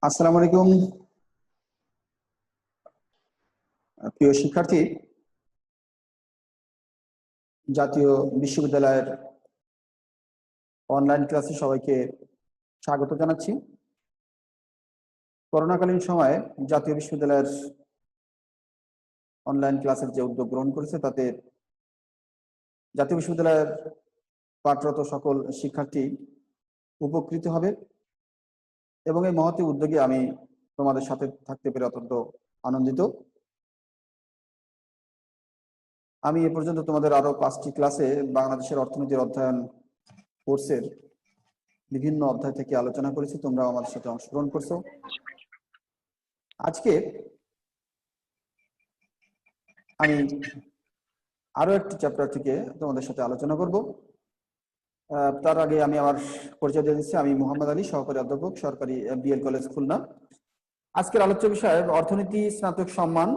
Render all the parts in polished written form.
আসসালামু আলাইকুম প্রিয় শিক্ষার্থী। জাতীয় বিশ্ববিদ্যালয়ের অনলাইন ক্লাসে সবাইকে স্বাগত জানাচ্ছি। করোনাকালীন সময়ে জাতীয় বিশ্ববিদ্যালয়ের অনলাইন ক্লাসের যে উদ্যোগ গ্রহণ করেছে তাতে জাতীয় বিশ্ববিদ্যালয়ের পাঠরত সকল শিক্ষার্থী উপকৃত হবে এবং এই মহতী উদ্যোগে আমি তোমাদের সাথে থাকতে পেরে অত্যন্ত আনন্দিত। আমি এ পর্যন্ত তোমাদের আরো 5টি ক্লাসে বাংলাদেশের অর্থনীতির অধ্যয়ন কোর্সের বিভিন্ন অধ্যায় থেকে আলোচনা করেছি, তোমরা আমাদের সাথে অংশগ্রহণ করছো। আজকে আমি আরো একটি চ্যাপ্টার থেকে তোমাদের সাথে আলোচনা করব। তার আগে আমি আমার পরিচয় দিয়ে দিচ্ছি। আমি মোহাম্মদ আলী, সহকারী অধ্যাপক, সরকারি বিএল কলেজ, খুলনা। আজকের আলোচ্য বিষয় অর্থনীতি স্নাতক সম্মান।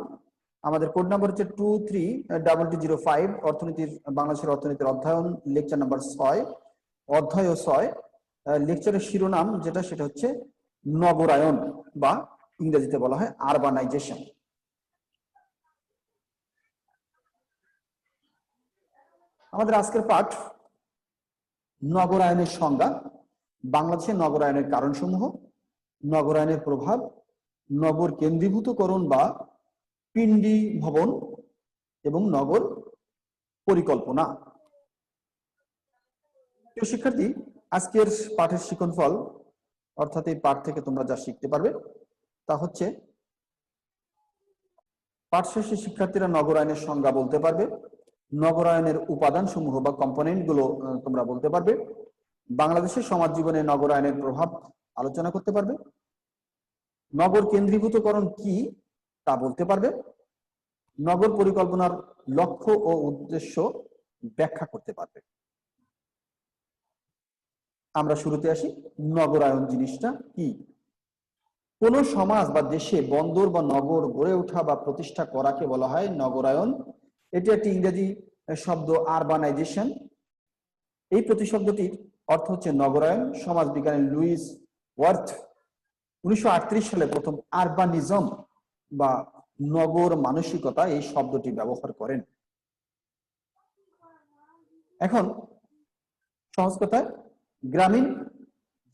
আমাদের কোড নাম্বার হচ্ছে 232205, অর্থনীতির বাংলাদেশের অর্থনীতির অধ্যয়ন, লেকচার নাম্বার 6, অধ্যায় 6। লেকচারের শিরোনাম সেটা হচ্ছে নগরায়ন, বা ইংরেজিতে বলা হয় আরবানাইজেশন। আমাদের আজকের পাঠ নগরায়নের সংজ্ঞা, বাংলাদেশের নগরায়নের কারণসমূহ, নগরায়নের প্রভাব, নগর কেন্দ্রীভূতকরণ বা পিন্ডি ভবন এবং নগর পরিকল্পনা। প্রিয় শিক্ষার্থী, আজকের পাঠের শিক্ষণফল অর্থাৎ এই পাঠ থেকে তোমরা যা শিখতে পারবে তা হচ্ছে, পাঠ শেষে শিক্ষার্থীরা নগরায়নের সংজ্ঞা বলতে পারবে, নগরায়নের উপাদান সমূহ বা কম্পোনেন্ট গুলো তোমরা বলতে পারবে, বাংলাদেশের সমাজ জীবনে নগরায়নের প্রভাব আলোচনা করতে পারবে, নগর কেন্দ্রীভূতকরণ কি তা বলতে পারবে, নগর পরিকল্পনার লক্ষ্য ও উদ্দেশ্য ব্যাখ্যা করতে পারবে। আমরা শুরুতে আসি, নগরায়ন জিনিসটা কি। কোন সমাজ বা দেশে বন্দর বা নগর গড়ে ওঠা বা প্রতিষ্ঠা করাকে বলা হয় নগরায়ন। এটি একটি ইংরেজি শব্দ, আরবানাইজেশন। এই প্রতিশব্দটির অর্থ হচ্ছে নগরায়ন। সমাজ বিজ্ঞানী লুইস ওয়ার্থ 1938 সালে প্রথম আরবানিজম বা নগর মানসিকতা এই শব্দটি ব্যবহার করেন। এখন সহজ কথায়, গ্রামীণ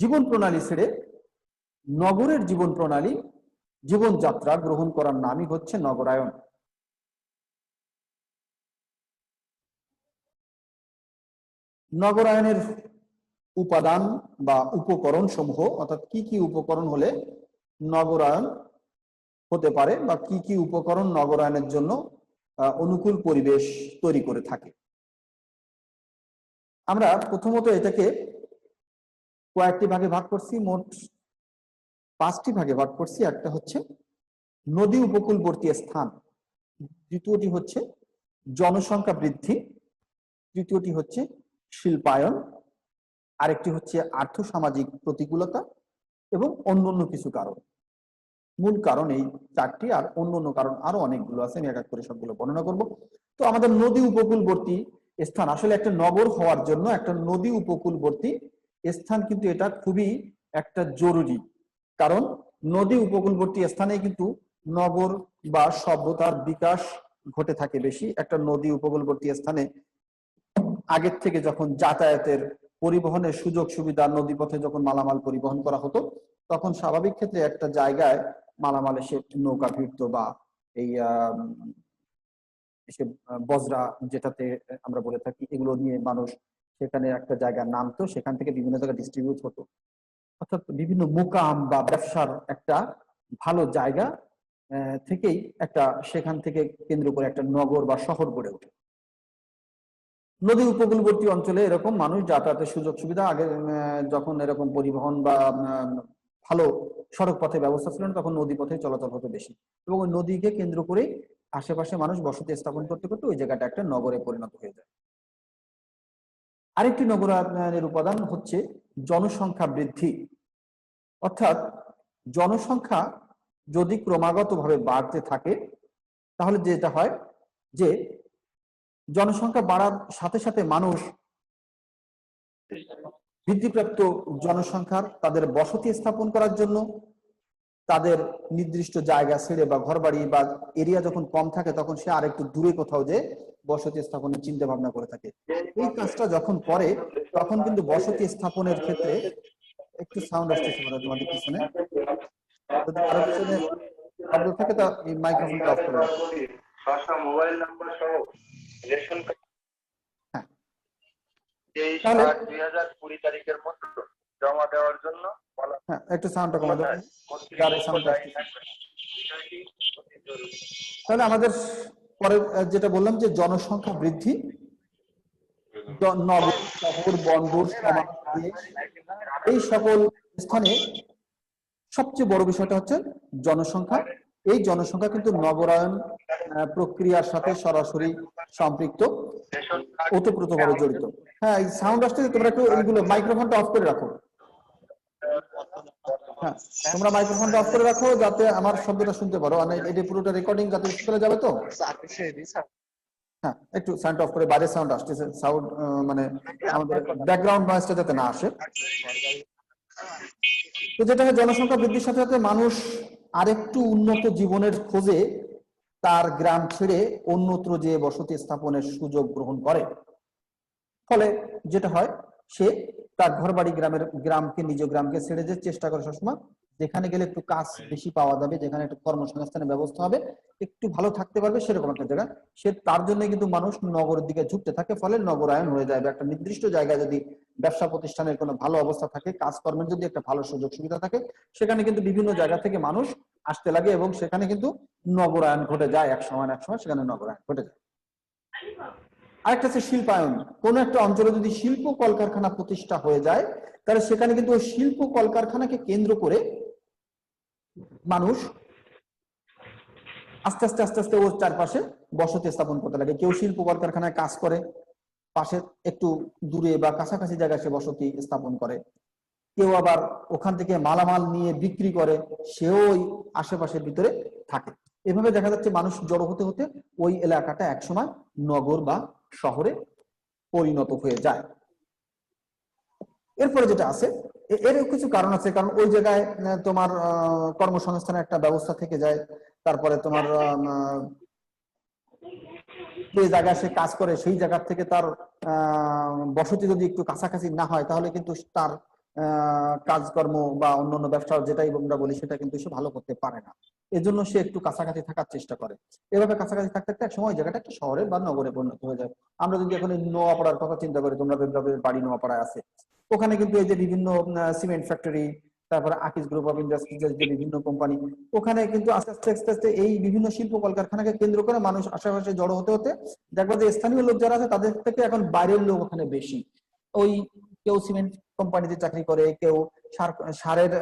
জীবন প্রণালী ছেড়ে নগরের জীবন প্রণালী, জীবনযাত্রা গ্রহণ করার নামই হচ্ছে নগরায়ন। নগরায়নের উপাদান বা উপকরণ সমূহ, অর্থাৎ কি কি উপকরণ হলে নগরায়ন হতে পারে বা কি কি উপকরণ নগরায়নের জন্য অনুকূল পরিবেশ তৈরি করে থাকে। আমরা প্রথমত এটাকে কয়েকটি ভাগে ভাগ করছি, মোট 5টি ভাগে ভাগ করছি। একটা হচ্ছে নদী উপকূলবর্তী স্থান, দ্বিতীয়টি হচ্ছে জনসংখ্যা বৃদ্ধি, তৃতীয়টি হচ্ছে শিল্পায়ন, আরেকটি হচ্ছে আর্থসামাজিক প্রতিকূলতা এবং অন্যান্য কিছু কারণ। মূল কারণ এই 4টি, আর অন্যান্য কারণ আরো অনেকগুলো আছে, আমি এক এক করে সবগুলো বর্ণনা করব। তো আমাদের নদী উপকূলবর্তী স্থান, আসলে একটা নগর হওয়ার জন্য একটা নদী উপকূলবর্তী স্থান কিন্তু এটা খুবই একটা জরুরি, কারণ নদী উপকূলবর্তী স্থানে কিন্তু নগর বা সভ্যতার বিকাশ ঘটে থাকে বেশি। একটা নদী উপকূলবর্তী স্থানে আগের থেকে যখন যাতায়াতের পরিবহনের সুযোগ সুবিধা, নদীপথে যখন মালামাল পরিবহন করা হতো, তখন স্বাভাবিক ক্ষেত্রে একটা জায়গায় মালামাল এসে নৌকা ভিড়তো, বা এই বজরা যেটাতে আমরা বলে থাকি, এগুলো নিয়ে মানুষ সেখানে একটা জায়গা নামতো, সেখান থেকে বিভিন্ন জায়গায় ডিস্ট্রিবিউট হতো। অর্থাৎ বিভিন্ন মুকাম বা ব্যবসার একটা ভালো জায়গা থেকেই একটা, সেখান থেকে কেন্দ্র করে একটা নগর বা শহর গড়ে ওঠে। নদী উপকূলবর্তী অঞ্চলে এরকম মানুষ যাতায়াতের সুযোগ সুবিধা, আগে যখন এরকম পরিবহন বা ভালো সড়ক পথে ব্যবস্থা ছিল না, তখন নদী পথে চলাচল হতো বেশি, এবং ওই নদীকে কেন্দ্র করে আশেপাশে মানুষ বসতি স্থাপন করতে করতে ওই জায়গাটা একটা নগরে পরিণত হয়ে যায়। আরেকটি নগরায়নের উপাদান হচ্ছে জনসংখ্যা বৃদ্ধি। অর্থাৎ জনসংখ্যা যদি ক্রমাগতভাবে বাড়তে থাকে, তাহলে যেটা হয় যে জনসংখ্যা বাড়ার সাথে সাথে মানুষ বৃদ্ধিপ্রাপ্ত জনসংখ্যার তাদের বসতি স্থাপন করার জন্য তাদের নির্দিষ্ট জায়গা ছেড়ে বা ঘর বাড়ি বা এরিয়া যখন কম থাকে তখন সে আর একটু দূরে কোথাও যে বসতি স্থাপনের চিন্তা ভাবনা করে থাকে। এই কাজটা যখন করে তখন কিন্তু বসতি স্থাপনের ক্ষেত্রে একটু সাউন্ড আসতেছে বোধহয় তোমাদের পিছনে, যদি কারো পিছনে শব্দ থাকে তা এই মাইক্রোফোনটা অফ করে রাখো। মোবাইল নাম্বার সহ রেশন কার্ড হ্যাঁ, 23/8/2020 তারিখের মধ্যে জমা দেওয়ার জন্য বলা। হ্যাঁ, একটু সাউন্ডটা কমা দাও, যার এই সাউন্ডটা আসতেছে। তাহলে আমাদের পরে যেটা বললাম যে জনসংখ্যা বৃদ্ধি, নগর শহর বন্দর সমাজ দেশ এই সকল স্থানে সবচেয়ে বড় বিষয়টা হচ্ছে জনসংখ্যা। এই জনসংখ্যা কিন্তু নগরায়ন প্রক্রিয়ার সাথে সরাসরি সম্পৃক্ত, ওতপ্রোতভাবে জড়িত। হ্যাঁ, এই সাউন্ড আসছে, তোমরা একটু এইগুলো মাইক্রোফোনটা অফ করে রাখো। হ্যাঁ, তোমরা মাইক্রোফোনটা অফ করে রাখো যাতে আমার শব্দটা শুনতে পারো। মানে এটা পুরোটা রেকর্ডিং যাতে চলে যাবে তো। হ্যাঁ, একটু সাউন্ড অফ করে, বাইরের সাউন্ড আসতেছে, সাউন্ড মানে আমাদের ব্যাকগ্রাউন্ড নয়েজটা যাতে না আসে। তো যেটা হয়, জনসংখ্যা বৃদ্ধির সাথে সাথে মানুষ আরেকটু উন্নত জীবনের খোঁজে তার গ্রাম ছেড়ে অন্যত্র যে বসতি স্থাপনের সুযোগ গ্রহণ করে। ফলে যেটা হয়, সে তার ঘর বাড়ি গ্রামকে নিজ গ্রামকে ছেড়ে যেতে চেষ্টা করে সবসময়, যেখানে গেলে একটু কাজ বেশি পাওয়া যাবে, যেখানে একটু কর্মসংস্থানের ব্যবস্থা হবে, একটু ভালো থাকতে পারবে, সেরকম একটা জায়গা সে, তার জন্য কিন্তু মানুষ নগরের দিকে ঝুঁকতে থাকে। ফলে নগরায়ন হয়ে যাবে। একটা নির্দিষ্ট জায়গায় যদি ব্যবসা প্রতিষ্ঠানের কোনো ভালো অবস্থা থাকে, কাজকর্মের যদি একটা ভালো সুযোগ সুবিধা থাকে, সেখানে কিন্তু বিভিন্ন জায়গা থেকে মানুষ আসতে লাগে এবং সেখানে কিন্তু নগরায়ন ঘটে যায়। এক সময় সেখানে নগরায়ন ঘটে যায়। আরেকটা হচ্ছে শিল্পায়ন। কোন একটা অঞ্চলে যদি শিল্প কলকারখানা প্রতিষ্ঠা হয়ে যায়, তাহলে সেখানে কিন্তু ওই শিল্প কলকারখানাকে কেন্দ্র করে মানুষ আস্তে আস্তে আস্তে আস্তে ওর চারপাশে বসতি স্থাপন করতে লাগে। কেউ শিল্প কলকারখানায় কাজ করে, পাশে একটু দূরে বা কাছাকাছি জায়গায় সে বসতি স্থাপন করে। কেউ আবার ওখান থেকে মালামাল নিয়ে বিক্রি করে, সেও ওই আশেপাশের ভিতরে থাকে। এভাবে দেখা যাচ্ছে মানুষ জড়ো হতে হতে ওই এলাকাটা একসময় নগর বা শহরে পরিণত হয়ে যায়। এরপরে যেটা আছে, এর কিছু কারণ আছে। কারণ ওই জায়গায় তোমার কর্মসংস্থানের একটা ব্যবস্থা থেকে যায়। তারপরে তোমার যে জায়গায় সে কাজ করে সেই জায়গা থেকে তার বসতি যদি একটু কাছাকাছি না হয়, তাহলে কিন্তু তার কাজকর্ম বা অন্যান্য ব্যবসা যেটাই আমরা বলি সেটা কিন্তু সে ভালো করতে পারে না। এজন্য সে একটু কাছাকাছি থাকার চেষ্টা করে। এভাবে কাছাকাছি থাকতে থাকতে এক সময় জায়গাটা একটা শহরে বা নগরে পরিণত হয়ে যায়। আমরা যদি এখন নোয়াপাড়ার কথা চিন্তা করি, তোমরা বাড়ি নোয়াপাড়ায় আছে, ওখানে কিন্তু এই যে বিভিন্ন সিমেন্ট ফ্যাক্টরি, তারপরে আকিজ গ্রুপ অফ ইন্ডাস্ট্রিজের যে বিভিন্ন কোম্পানি, ওখানে কিন্তু আস্তে আস্তে আস্তে আস্তে এই বিভিন্ন শিল্প কলকারখানাকে কেন্দ্র করে মানুষ আশেপাশে জড়ো হতে হতে দেখবো যে স্থানীয় লোক যারা আছে তাদের থেকে এখন বাইরের লোক ওখানে বেশি। ওই কেউ সিমেন্ট কোম্পানিতে চাকরি করে, কেউ সারের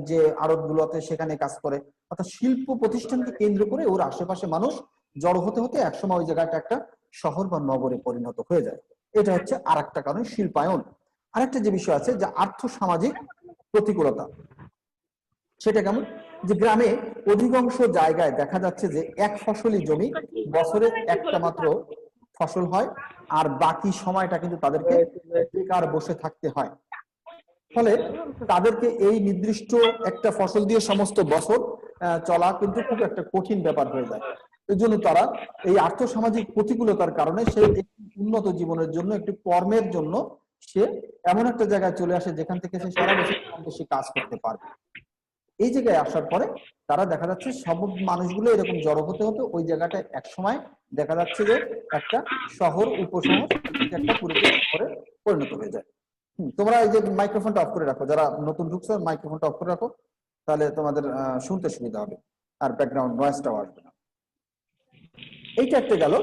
যে আড়ত গুলোতে সেখানে কাজ করে। অর্থাৎ শিল্প প্রতিষ্ঠানকে কেন্দ্র করে ওর আশেপাশে মানুষ জড়ো হতে হতে একসময় ওই জায়গাটা একটা শহর বা নগরে পরিণত হয়ে যায়। এটা হচ্ছে আর একটা কারণ, শিল্পায়ন। আরেকটা যে বিষয় আছে, যে আর্থ সামাজিক প্রতিকূলতা। সেটা কেমন, যে গ্রামে অধিকাংশ জায়গায় দেখা যাচ্ছে যে এক ফসলি জমি, বছরে একটা মাত্র ফসল হয়, আর বাকি সময়টা কিন্তু তাদেরকে বেকার বসে থাকতে হয়। ফলে তাদেরকে এই নির্দিষ্ট একটা ফসল দিয়ে সমস্ত বছর চলা কিন্তু খুব একটা কঠিন ব্যাপার হয়ে যায়। এই জন্য তারা এই আর্থসামাজিক প্রতিকূলতার কারণে সে একটি উন্নত জীবনের জন্য, একটি কর্মের জন্য সে এমন একটা জায়গায় চলে আসে যেখান থেকে সে সারা বছর কম বেশি কাজ করতে পারবে। এই জায়গায় আসার পরে তারা দেখা যাচ্ছে সব মানুষগুলো এরকম জড়ো হতে হতে ওই জায়গাটা এক সময় দেখা যাচ্ছে যে একটা শহর, উপশহর, একটা পুরোপুরি শহরে পরিণত হয়ে যায়। তোমরা এই যে মাইক্রোফোনটা অফ করে রাখো, যারা নতুন ঢুকছো মাইক্রোফোনটা অফ করে রাখো, তাহলে তোমাদের শুনতে সুবিধা হবে আর ব্যাকগ্রাউন্ড নয়েজটাও আসবে না। এইটা একটা গেল।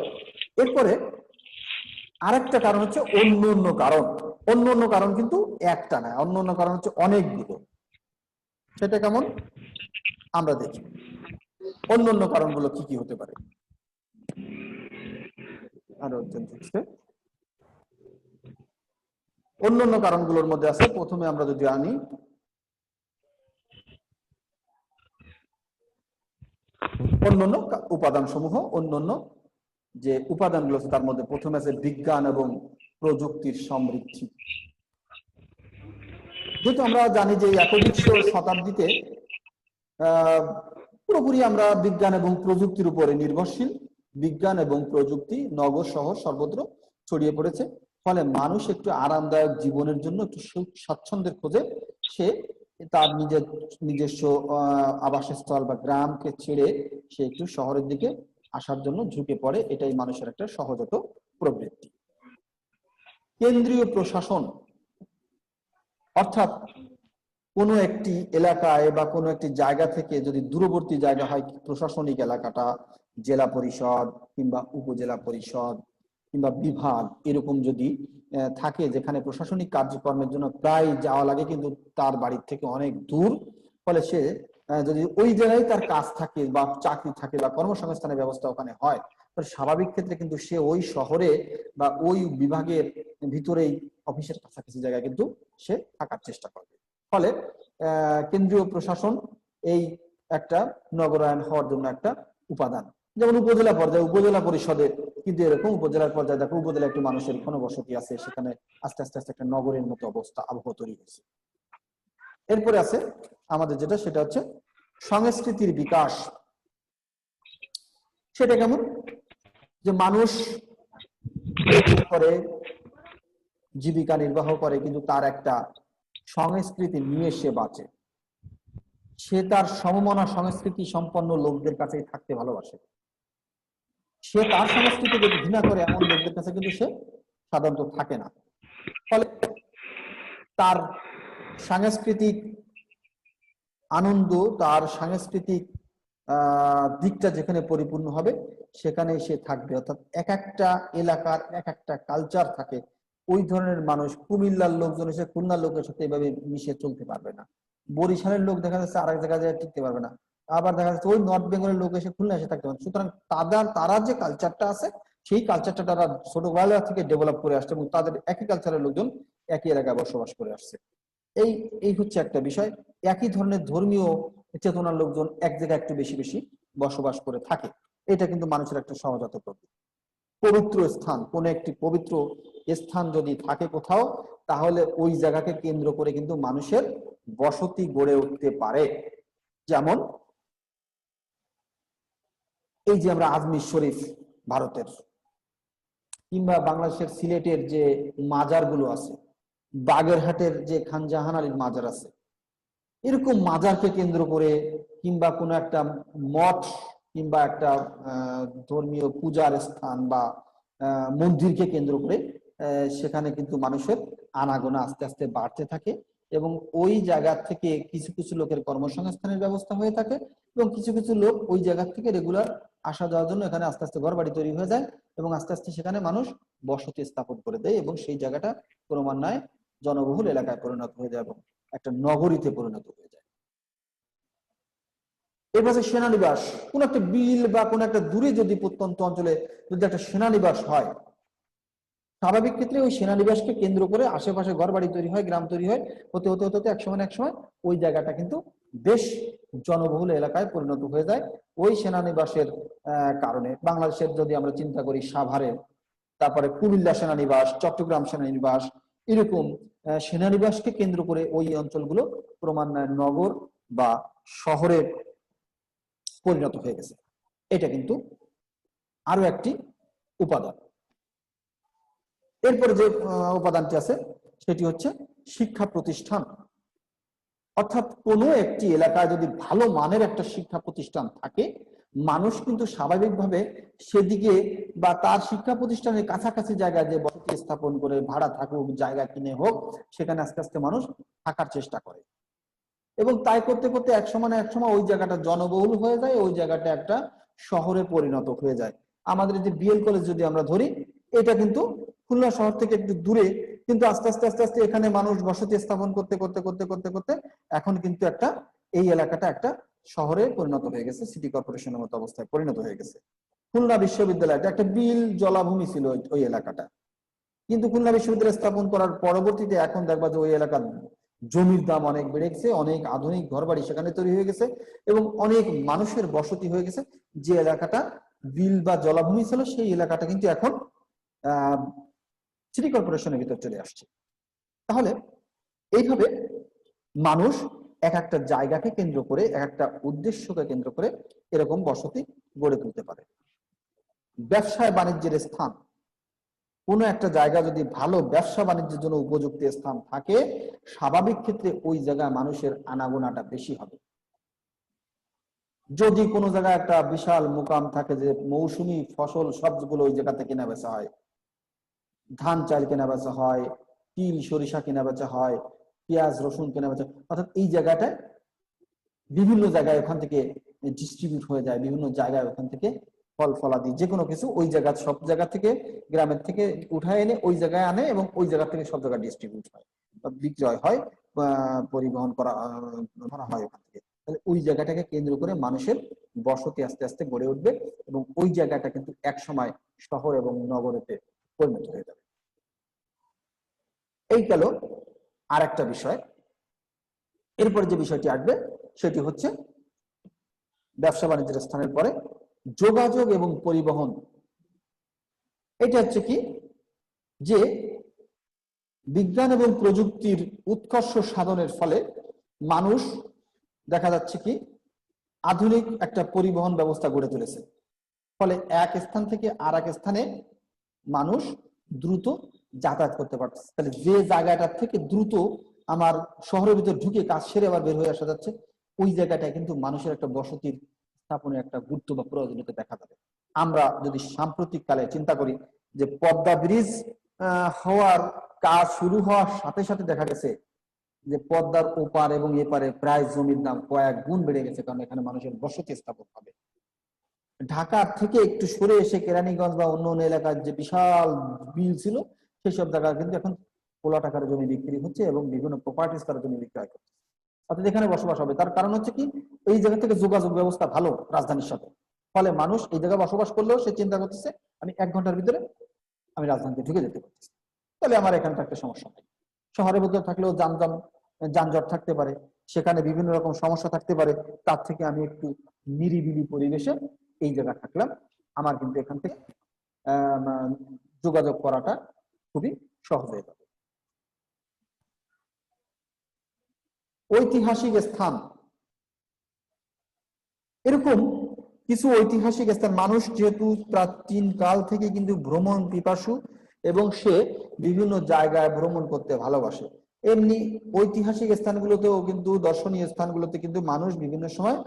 এরপরে আরেকটা কারণ হচ্ছে অন্য কারণ। অন্য কারণ কিন্তু একটা না, অন্য কারণ হচ্ছে অনেকগুলো। সেটা কেমন আমরা দেখি, অন্য কারণগুলো কি কি হতে পারে। আরো একজন ঢুকছে। অন্য কারণগুলোর মধ্যে আছে, প্রথমে আমরা যদি আনি অন্যান্য উপাদান সমূহ। অন্যান্য যে উপাদানগুলো আছে তার মধ্যে প্রথমে আছে বিজ্ঞান এবং প্রযুক্তির সমৃদ্ধি। যেহেতু আমরা জানি যে একবিংশ শতাব্দীতে পুরোপুরি আমরা বিজ্ঞান এবং প্রযুক্তির উপরে নির্ভরশীল। বিজ্ঞান এবং প্রযুক্তি নগর শহর সর্বত্র ছড়িয়ে পড়েছে, ফলে মানুষ একটু আরামদায়ক জীবনের জন্য একটু সুখ স্বাচ্ছন্দ্যের খোঁজে সে তার নিজস্ব আবাসস্থল বা গ্রামকে ছেড়ে সে একটু শহরের দিকে আসার জন্য ঝুঁকে পড়ে। এটাই মানুষের একটা সহজাত প্রবৃত্তি। কেন্দ্রীয় প্রশাসন অর্থাৎ কোনো একটি এলাকায় বা কোনো একটি জায়গা থেকে যদি দূরবর্তী জায়গা হয়, প্রশাসনিক এলাকাটা জেলা পরিষদ কিংবা উপজেলা পরিষদ কিংবা বিভাগ এরকম যদি থাকে, যেখানে প্রশাসনিক কার্যক্রমের জন্য প্রায় যাওয়া লাগে কিন্তু তার বাড়ির থেকে অনেক দূর, ফলে সে যদি ওই জায়গায় তার কাজ থাকে বা চাকরি থাকে বা কর্মসংস্থানের ব্যবস্থা ওখানে হয়, তাহলে স্বাভাবিক ক্ষেত্রে কিন্তু সে ওই শহরে বা ওই বিভাগের ভিতরেই অফিসের কাছাকাছি জায়গায় কিন্তু সে থাকার চেষ্টা করবে। ফলে কেন্দ্রীয় প্রশাসন এই একটা নগরায়ন হওয়ার জন্য একটা উপাদান। যেমন উপজেলা পর্যায়ে উপজেলা পরিষদে কিন্তু এরকম উপজেলার পর্যায়ে দেখো উপজেলা একটু মানুষের ঘনবসতি আছে, সেখানে আস্তে আস্তে আস্তে একটা নগরের মতো অবস্থা আবহাওয়া তৈরি হয়েছে। এরপরে আছে আমাদের যেটা, সেটা হচ্ছে সংস্কৃতির বিকাশ। সেটা কেমন? যে মানুষ করে জীবিকা নির্বাহ করে কিন্তু তার একটা সংস্কৃতি নিয়ে সে বাঁচে। সে তার সমমনা সংস্কৃতি সম্পন্ন লোকদের কাছেই থাকতে ভালোবাসে। সে তার সংস্কৃতিকে ঘৃণা করে এমন লোকদের কাছে কিন্তু সে সাধারণত থাকে না। ফলে তার সাংস্কৃতিক আনন্দ, তার সাংস্কৃতিক দিকটা যেখানে পরিপূর্ণ হবে সেখানে সে থাকবে। অর্থাৎ এক একটা এলাকার এক একটা কালচার থাকে। ওই ধরনের মানুষ কুমিল্লার লোকজন এসে খুলনার লোকের সাথে এভাবে মিশে চলতে পারবে না। বরিশালের লোক দেখা যাচ্ছে আরেক জায়গায় টিকতে পারবে না। আবার দেখা যাচ্ছে ওই নর্থ বেঙ্গলের লোক এসে খুলনা এসে থাকতে পারবে। সুতরাং তারা যে কালচারটা আছে সেই কালচারটা তারা ছোটবেলা থেকে ডেভেলপ করে আসছে এবং তাদের একই কালচারের লোকজন একই এলাকায় বসবাস করে আসছে। এই হচ্ছে একটা বিষয়। একই ধরনের ধর্মীয় চেতনার লোকজন এক জায়গায় একটু বেশি বেশি বসবাস করে থাকে। এটা কিন্তু মানুষের একটা সহজাত প্রবৃত্তি। পবিত্র স্থান, কোন একটি পবিত্র স্থান যদি থাকে কোথাও, তাহলে ওই জায়গাকে কেন্দ্র করে কিন্তু মানুষের বসতি গড়ে উঠতে পারে। যেমন এই যে আমরা আজমির শরীফ ভারতের, কিংবা বাংলাদেশের সিলেটের যে মাজারগুলো আছে, বাগেরহাটের যে খান জাহান আলীর মাজার আছে, এরকম মাজারকে কেন্দ্র করে কিংবা কোনো একটা মঠ কিংবা একটা ধর্মীয় পূজার স্থান বা মন্দিরকে কেন্দ্র করে সেখানে কিন্তু মানুষের আনাগোনা আস্তে আস্তে বাড়তে থাকে এবং ওই জায়গা থেকে কিছু কিছু লোকের কর্মসংস্থানের ব্যবস্থা হয়ে থাকে এবং কিছু কিছু লোক ওই জায়গা থেকে রেগুলার আসা যাওয়ার জন্য এখানে আস্তে আস্তে ঘর বাড়ি তৈরি হয়ে যায় এবং আস্তে আস্তে সেখানে মানুষ বসতি স্থাপন করে দেয় এবং সেই জায়গাটা ক্রমান্বয়ে জনবহুল এলাকায় পরিণত হয়ে যায় এবং একটা নগরীতে পরিণত হয়ে যায়। এর পাশে সেনানিবাস, কোন একটা বিল বা কোন একটা দূরে যদি প্রত্যন্ত অঞ্চলে যদি একটা সেনানিবাস হয়, স্বাভাবিক ক্ষেত্রে ওই সেনানিবাসকে কেন্দ্র করে আশেপাশে ঘর বাড়ি তৈরি হয়, গ্রাম তৈরি হয়, হতে হতে হতে হতে একসময় ওই জায়গাটা কিন্তু বেশ জনবহুল এলাকায় পরিণত হয়ে যায়। ওই সেনানিবাসের কারণে বাংলাদেশের যদি আমরা চিন্তা করি, সাভারের, তারপরে কুমিল্লা সেনানিবাস, চট্টগ্রাম সেনানিবাস, এরকম সেনানিবাসকে কেন্দ্র করে ওই অঞ্চলগুলো ক্রমান্বয়ে নগর বা শহরে পরিণত হয়ে গেছে। এটা কিন্তু আরো একটি উপাদান। এরপরে যে উপাদানটি আছে সেটি হচ্ছে শিক্ষা প্রতিষ্ঠান। অর্থাৎ কোনো একটি এলাকায় যদি ভালো মানের একটা শিক্ষা প্রতিষ্ঠান থাকে, মানুষ কিন্তু স্বাভাবিকভাবে সেদিকে বা তার শিক্ষা প্রতিষ্ঠানের কাছাকাছি জায়গায় যে বসতি স্থাপন করে ভাড়া থাকুক, জায়গা কিনে হোক, সেখানে আস্তে আস্তে মানুষ থাকার চেষ্টা করে এবং তাই করতে করতে এক সময় ওই জায়গাটা জনবহুল হয়ে যায়, ওই জায়গাটা একটা শহরে পরিণত হয়ে যায়। আমাদের যে বিএল কলেজ যদি আমরা ধরি, এটা কিন্তু খুলনা শহর থেকে একটু দূরে, কিন্তু আস্তে আস্তে আস্তে আস্তে এখানে মানুষ বসতি স্থাপন করতে করতে করতে করতে করতে এখন কিন্তু একটা এই এলাকাটা একটা শহরে পরিণত হয়ে গেছে, সিটি কর্পোরেশনের মতো অবস্থায় পরিণত হয়ে গেছে। খুলনা বিশ্ববিদ্যালয়টা একটা বিল জলাভূমি ছিল ওই এলাকাটা, কিন্তু খুলনা বিশ্ববিদ্যালয় স্থাপন করার পরবর্তীতে এখন দেখবা যে ওই এলাকার জমির দাম অনেক বেড়ে গেছে, অনেক আধুনিক ঘরবাড়ি সেখানে তৈরি হয়ে গেছে এবং অনেক মানুষের বসতি হয়ে গেছে। যে এলাকাটা বিল বা জলাভূমি ছিল সেই এলাকাটা কিন্তু এখন সিটি কর্পোরেশনের ভিতর চলে আসছে। তাহলে এইভাবে মানুষ এক একটা জায়গাকে কেন্দ্র করে, এক একটা উদ্দেশ্যকে কেন্দ্র করে এরকম বসতি গড়ে তুলতে পারে। ব্যবসায় বাণিজ্যের স্থান, কোনো একটা জায়গা যদি ভালো ব্যবসা বাণিজ্যের জন্য উপযুক্ত স্থান থাকে, স্বাভাবিক ক্ষেত্রে ওই জায়গায় মানুষের আনাগোনাটা বেশি হবে। যদি কোনো জায়গায় একটা বিশাল মোকাম থাকে যে মৌসুমী ফসল সবগুলো ওই জায়গাতে কেনা বেচা হয়, ধান চাল কেনা বেচা হয়, তিল সরিষা কেনা বেচা হয়, পেঁয়াজ রসুন কেনা বেচা, অর্থাৎ এই জায়গাটায় বিভিন্ন জায়গায় ওখান থেকে ডিস্ট্রিবিউট হয়ে যায়, বিভিন্ন জায়গায় ওখান থেকে ফল ফলাদি যে কোনো কিছু ওই জায়গা, সব জায়গা থেকে গ্রামের থেকে উঠায় এনে ওই জায়গায় আনে এবং ওই জায়গা থেকে সব জায়গায় ডিস্ট্রিবিউট হয় বা বিক্রয় হয়, পরিবহন করা হয় ওখান থেকে। তাহলে ওই জায়গাটাকে কেন্দ্র করে মানুষের বসতি আস্তে আস্তে গড়ে উঠবে এবং ওই জায়গাটা কিন্তু এক সময় শহর এবং নগরেতে পরিণত হয়ে যাবে। এই গেল আর একটা বিষয়। এরপরে যে বিষয়টি আসবে সেটি হচ্ছে ব্যবসা বাণিজ্যের স্থানের পরে যোগাযোগ এবং পরিবহন। এটা হচ্ছে কি যে বিজ্ঞান এবং প্রযুক্তির উৎকর্ষ সাধনের ফলে মানুষ দেখা যাচ্ছে কি আধুনিক একটা পরিবহন ব্যবস্থা গড়ে তুলেছে। ফলে এক স্থান থেকে আর এক স্থানে মানুষ দ্রুত যাতায়াত করতে পারতেছে। তাহলে যে জায়গাটা থেকে দ্রুত আমার শহরের ভিতর ঢুকে কাজ সেরে আবার বের হয়ে আসা যাচ্ছে, ওই জায়গাটায় কিন্তু মানুষের একটা বসতির স্থাপনের একটা গুরুত্ব বা প্রয়োজনীয়তা দেখা যাবে। আমরা যদি সাম্প্রতিক কালে চিন্তা করি যে পদ্মা ব্রিজ হওয়ার কাজ শুরু হওয়ার সাথে সাথে দেখা গেছে যে পদ্মার ওপার এবং এপারে প্রায় জমির দাম কয়েক গুণ বেড়ে গেছে, কারণ এখানে মানুষের বসতি স্থাপন হবে। ঢাকা থেকে একটু সরে এসে কেরানীগঞ্জ বা অন্য অন্য এলাকার যে বিশাল বিল ছিল সেসব জায়গা কিন্তু এখন কোলা টাকার জমি বিক্রি হচ্ছে এবং বিভিন্ন প্রপার্টিজ তারা জমি বিক্রয় করছে, অর্থাৎ এখানে বসবাস হবে। তার কারণ হচ্ছে কি এই জায়গা থেকে যোগাযোগ ব্যবস্থা ভালো রাজধানীর সাথে, ফলে মানুষ এই জায়গায় বসবাস করলেও সে চিন্তা করতেছে আমি 1 ঘন্টার ভিতরে আমি রাজধানীতে ঢুকে যেতে পারতেছি, তাহলে আমার এখানে থাকতে সমস্যা নেই। শহরের ভিতরে থাকলেও যানজট থাকতে পারে, সেখানে বিভিন্ন রকম সমস্যা থাকতে পারে, তার থেকে আমি একটু নিরিবিলি পরিবেশে এই জায়গায় থাকলাম, আমার কিন্তু এখান থেকে যোগাযোগ করাটা খুবই সহজ হয়ে যাবে। ঐতিহাসিক স্থান, এরকম কিছু ঐতিহাসিক স্থান, মানুষ যেহেতু প্রাচীন কাল থেকে কিন্তু ভ্রমণ পিপাসু এবং সে বিভিন্ন জায়গায় ভ্রমণ করতে ভালোবাসে, এমনি ঐতিহাসিক স্থানগুলোতেও কিন্তু দর্শনীয় স্থানগুলোতে কিন্তু মানুষ বিভিন্ন সময়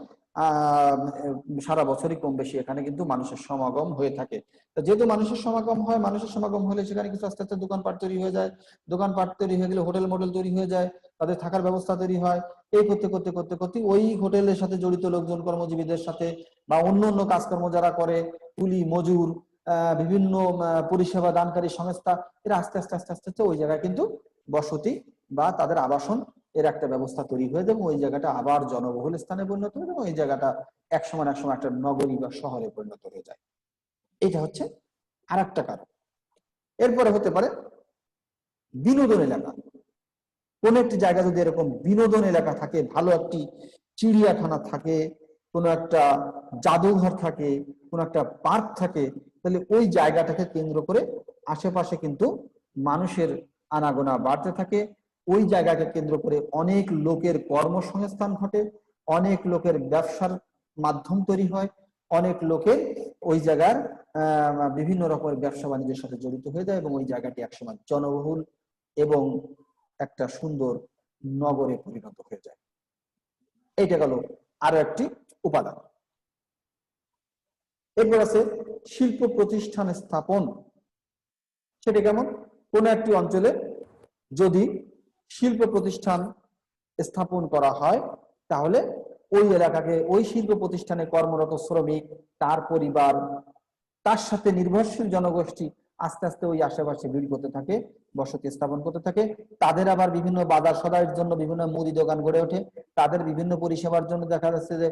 সারা বছরই কম বেশি এখানে কিন্তু মানুষের সমাগম হয়ে থাকে। যেহেতু মানুষের সমাগম হয়, মানুষের সমাগম হলে সেখানে কিছু আস্তে আস্তে দোকানপাট তৈরি হয়ে যায়, দোকানপাট তৈরি হয়ে গেলে হোটেল মডেল তৈরি হয়ে যায়, তাদের থাকার ব্যবস্থা তৈরি হয়। এই করতে করতে করতে করতে ওই হোটেলের সাথে জড়িত লোকজন, কর্মজীবীদের সাথে বা অন্য অন্য কাজকর্ম যারা করে, কুলি মজুর, বিভিন্ন পরিষেবা দানকারী সংস্থা, এরা আস্তে আস্তে আস্তে আস্তে আস্তে ওই জায়গায় কিন্তু বসতি বা তাদের আবাসন এর একটা ব্যবস্থা তৈরি হয়ে যাবে, ওই জায়গাটা আবার জনবহুল স্থানে পরিণত হয়ে যাবে, ওই জায়গাটা এক সময় একটা নগরী বা শহরে পরিণত হয়ে যায়। এটা হচ্ছে আর একটা কারণ। এরপরে হতে পারে বিনোদন এলাকা। কোন একটি জায়গা যদি এরকম বিনোদন এলাকা থাকে, ভালো একটি চিড়িয়াখানা থাকে, কোনো একটা জাদুঘর থাকে, কোনো একটা পার্ক থাকে, তাহলে ওই জায়গাটাকে কেন্দ্র করে আশেপাশে কিন্তু মানুষের আনাগোনা বাড়তে থাকে। ওই জায়গাকে কেন্দ্র করে অনেক লোকের কর্মসংস্থান ঘটে, অনেক লোকের ব্যবসার মাধ্যম তৈরি হয়, অনেক লোকের ওই জায়গার বিভিন্ন রকমের ব্যবসা বাণিজ্যের সাথে জড়িত হয়ে যায় এবং ওই জায়গাটি একসময় জনবহুল এবং একটা সুন্দর নগরে পরিণত হয়ে যায়। এইটা গেল আরো একটি উপাদান। এরপর আছে শিল্প প্রতিষ্ঠান স্থাপন। সেটা কেমন? কোন একটি অঞ্চলে যদি শিল্প প্রতিষ্ঠান স্থাপন করা হয় তাহলে ওই এলাকাকে, ওই শিল্প প্রতিষ্ঠানে কর্মরত শ্রমিক, তার পরিবার, তার সাথে নির্ভরশীল জনগোষ্ঠী আস্তে আস্তে ওই আশেপাশে ভিড় করতে থাকে, বসতি স্থাপন করতে থাকে। তাদের আবার বিভিন্ন বাজার সদাইয়ের জন্য বিভিন্ন মুদি দোকান গড়ে ওঠে, তাদের বিভিন্ন পরিষেবার জন্য দেখা যাচ্ছে যে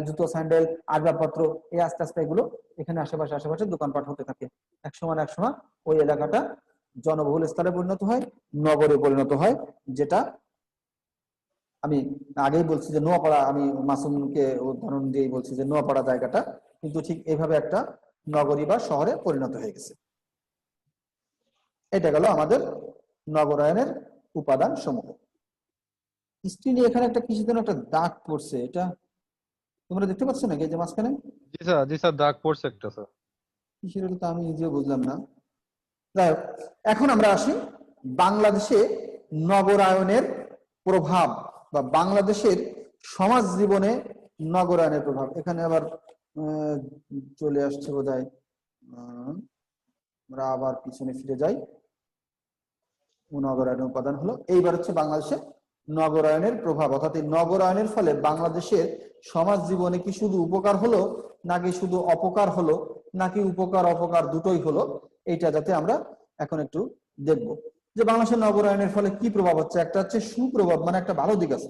জুতো স্যান্ডেল আসবাবপত্র, এই আস্তে আস্তে এগুলো এখানে আশেপাশে দোকানপাট হতে থাকে। এক সময় ওই এলাকাটা জনবহুল স্থলে পরিণত হয়, নগরে পরিণত হয়। যেটা আমি আগেই বলছি যে নোয়াপাড়া, আমি মাসুমকে উদাহরণ দিয়েই বলছি যে নোয়াপাড়া জায়গাটা কিন্তু ঠিক এইভাবে একটা নগরী বা শহরে পরিণত হয়ে গেছে। এটা গেল আমাদের নগরায়নের উপাদান সমূহ। স্ক্রিনে এখানে একটা কিছু যেন একটা দাগ পড়ছে, এটা তোমরা দেখতে পাচ্ছ নাকি, এই যে মাঝখানে জি স্যার, দাগ পড়ছে একটা স্যার। কিসের, এটা তো আমি নিজেও বুঝলাম না। যাই হোক, এখন আমরা আসি বাংলাদেশে নগরায়নের প্রভাব বা বাংলাদেশের সমাজ জীবনে নগরায়নের প্রভাব। এখানে আবার আহ, চলে আসছে বোধহয়। আমরা আবার পিছনে ফিরে যাই। নগরায়নের উপাদান হলো, এইবার হচ্ছে বাংলাদেশে নগরায়নের প্রভাব, অর্থাৎ এই নগরায়নের ফলে বাংলাদেশের সমাজ জীবনে কি শুধু উপকার হলো নাকি শুধু অপকার হলো, নাকি উপকার অপকার দুটোই হলো, এইটা যাতে আমরা এখন একটু দেখব যে বাংলাদেশের নগরায়নের ফলে কি প্রভাব হচ্ছে। একটা হচ্ছে সুপ্রভাব, মানে একটা ভালো দিক আছে,